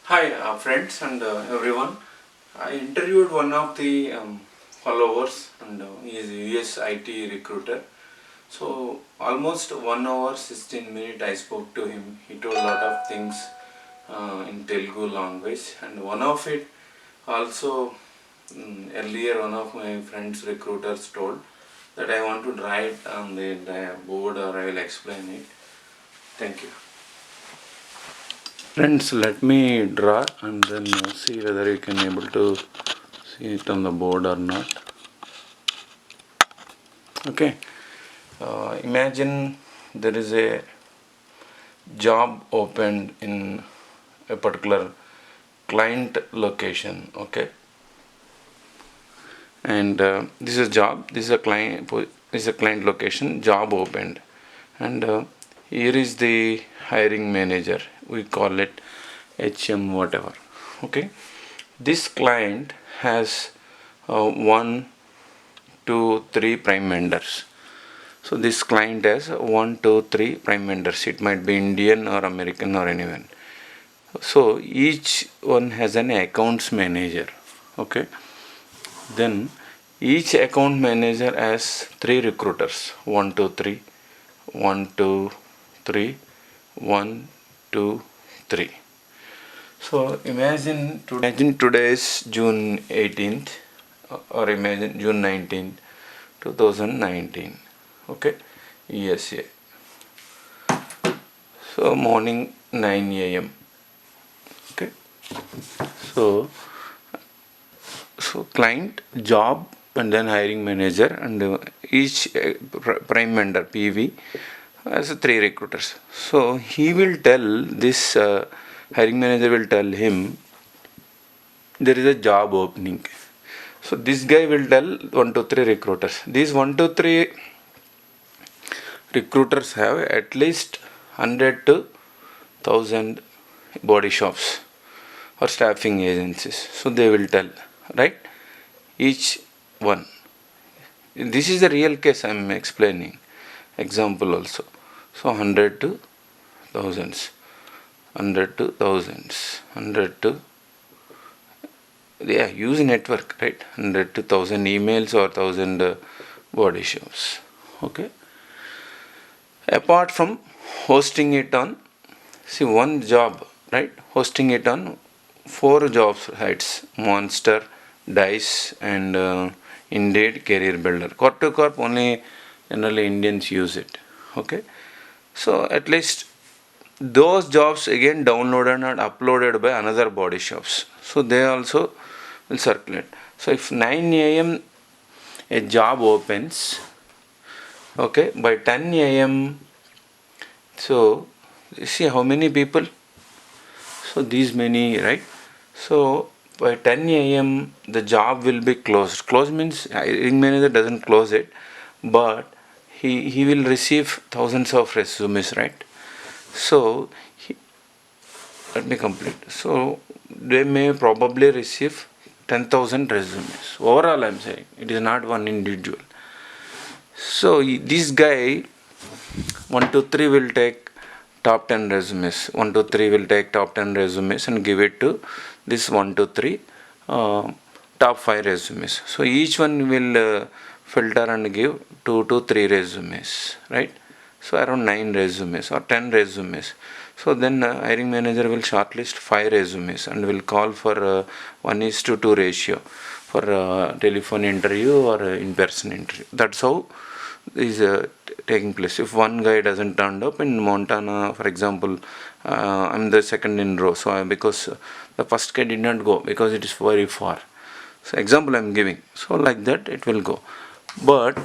Hi, friends and everyone. I interviewed one of the followers, and he is a US IT recruiter. So almost 1 hour 16 minutes I spoke to him. He told a lot of things in Telugu language, and one of it also earlier one of my friends recruiters told that I want to write on the board, or I will explain it. Thank you. Friends, let me draw and then see whether you can able to see it on the board or not. Okay. Imagine there is a job opened in a particular client location. Okay. And this is job. This is a client. This is a client location. Job opened, and here is the hiring manager. We call it HM whatever. Okay. This client has 1, 2, 3 prime vendors. So this client has 1, 2, 3 prime vendors. It might be Indian or American or anyone. So each one has an accounts manager. Okay. Then each account manager has 3 recruiters. 1, 2, 3. 1, 2, 3. 1, 2, 3. So imagine today is June 18th, or imagine June 19th, 2019. Okay, U.S.C. So morning 9 a.m. Okay, so client, job, and then hiring manager, and each prime vendor PV has 3 recruiters. So he will tell this hiring manager will tell him there is a job opening. So this guy will tell 1, 2, 3 recruiters. These 1, 2, 3 recruiters have at least 100 to 1000 body shops or staffing agencies. So they will tell, right? Each one. This is the real case I am explaining. Example also. So 100 to thousands. 100 to thousands. 100 to use network, right? 100 to 1000 emails or 1000 body shops. Okay. Apart from hosting it on, see, one job, right? Hosting it on 4 job sites: Monster, Dice, and Indeed, Career Builder. Corp to corp, only generally Indians use it. Okay. So at least those jobs again downloaded and uploaded by another body shops. So they also will circulate. So if 9 a.m. a job opens, okay, by 10 a.m. so you see how many people? So these many, right? So by 10 a.m. the job will be closed. Closed means hiring manager doesn't close it, but he will receive thousands of resumes, right? So let me complete. So they may probably receive 10,000 resumes. Overall, I'm saying it is not one individual. So this guy 1, 2, 3 will take top 10 resumes. 1, 2, 3 will take top 10 resumes and give it to this 1, 2, 3 top 5 resumes. So each one will filter and give 2 to 3 resumes, right? So around 9 resumes or 10 resumes. So then hiring manager will shortlist 5 resumes and will call for 1:2 ratio for telephone interview or in-person interview. That's how is taking place. If one guy doesn't turn up in Montana, for example, I'm the second in row, so because the first guy did not go because it is very far. So example I'm giving. So like that it will go. But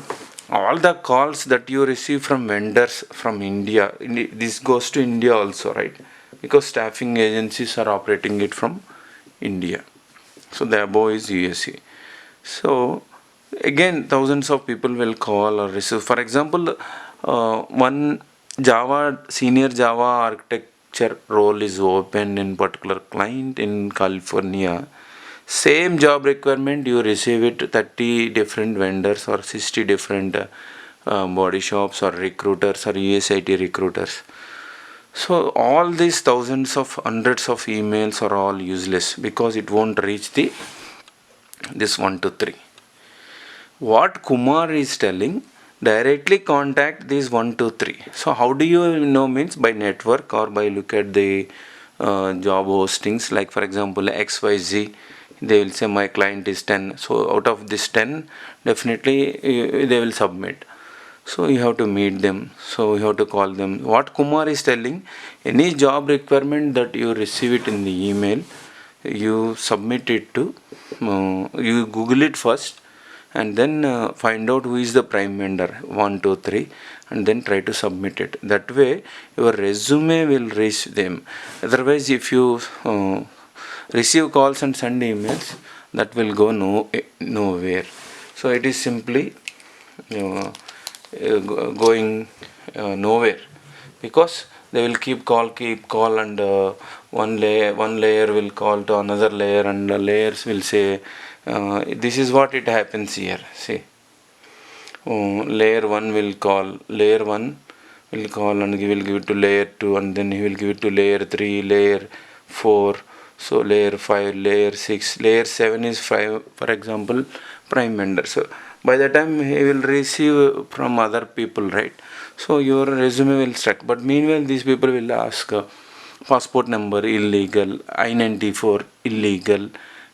all the calls that you receive from vendors from India, this goes to India also, right? Because staffing agencies are operating it from India. So the above is U.S.C. So again thousands of people will call or receive. For example, one senior Java architecture role is open in particular client in California. Same job requirement, you receive it 30 different vendors or 60 different body shops or recruiters or USIT recruiters. So all these thousands of hundreds of emails are all useless because it won't reach the this 1 to 3. What Kumar is telling, directly contact these 1 to 3. So how do you know? Means by network or by look at the job hostings, like for example XYZ, they will say my client is 10, so out of this 10 definitely they will submit. So you have to meet them, so you have to call them. What Kumar is telling, any job requirement that you receive it in the email, you submit it to you Google it first, and then find out who is the prime vendor 1 2 3, and then try to submit it. That way your resume will reach them. Otherwise, if you receive calls and send emails, that will go nowhere. So it is simply uh, going nowhere, because they will keep call, and one layer will call to another layer, and the layers will say this is what it happens here. See, layer 1 will call, layer 1 will call, and he will give it to layer 2, and then he will give it to layer 3, layer 4, so layer 5, layer 6, layer 7 is 5, for example, prime vendor. So by the time he will receive from other people, right? So your resume will stuck. But meanwhile, these people will ask passport number illegal, I-94 illegal,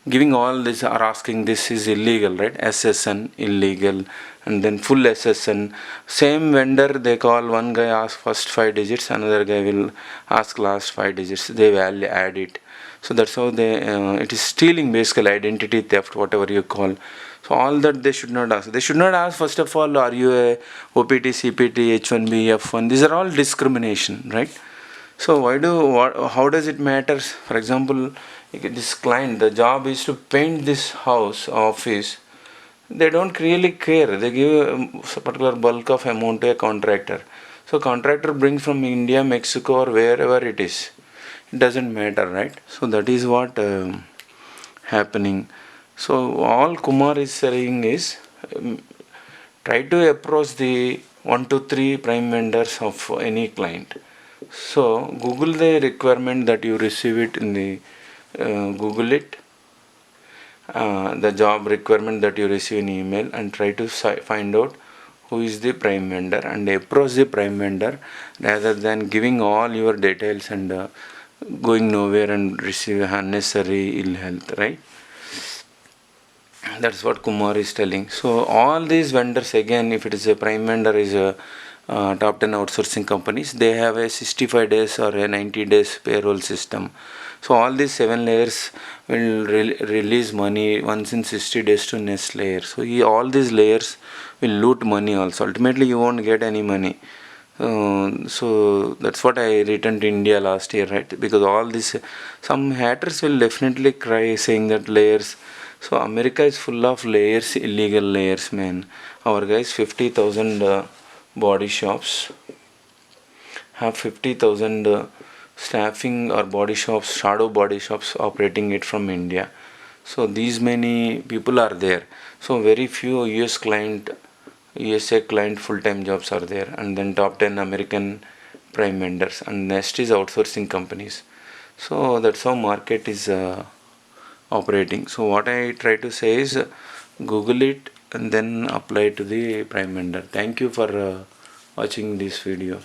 giving all this, are asking this is illegal, right? SSN illegal, and then full SSN. Same vendor, they call, one guy ask first 5 digits, another guy will ask last 5 digits. They will add it. So that's how they it is stealing, basically identity theft, whatever you call. So all that they should not ask. They should not ask, first of all, are you a OPT, CPT, H1B, F1? These are all discrimination, right? So how does it matter? For example, this client, the job is to paint this house, office. They don't really care. They give a particular bulk of amount to a contractor. So contractor brings from India, Mexico, or wherever it is. It doesn't matter, right? So that is what happening. So all Kumar is saying is, try to approach the 1 to 3 prime vendors of any client. So Google the requirement that you receive it in the Google it, the job requirement that you receive in email, and try to find out who is the prime vendor and approach the prime vendor, rather than giving all your details and going nowhere and receive unnecessary ill health, right? That's what Kumar is telling. So all these vendors, again, if it is a prime vendor, is a top 10 outsourcing companies, they have a 65 days or a 90 days payroll system. So all these 7 layers will release money once in 60 days to next layer. So all these layers will loot money also. Ultimately, you won't get any money. So that's what I returned to India last year, right? Because all this, some haters will definitely cry saying that layers. So America is full of layers, illegal layers, man. Our guys, 50,000 body shops have 50,000 staffing or body shops, shadow body shops operating it from India. So these many people are there. So very few USA client full-time jobs are there, and then top 10 American prime vendors, and next is outsourcing companies. So that's how market is operating. So what I try to say is, Google it and then apply to the prime vendor. Thank you for watching this video.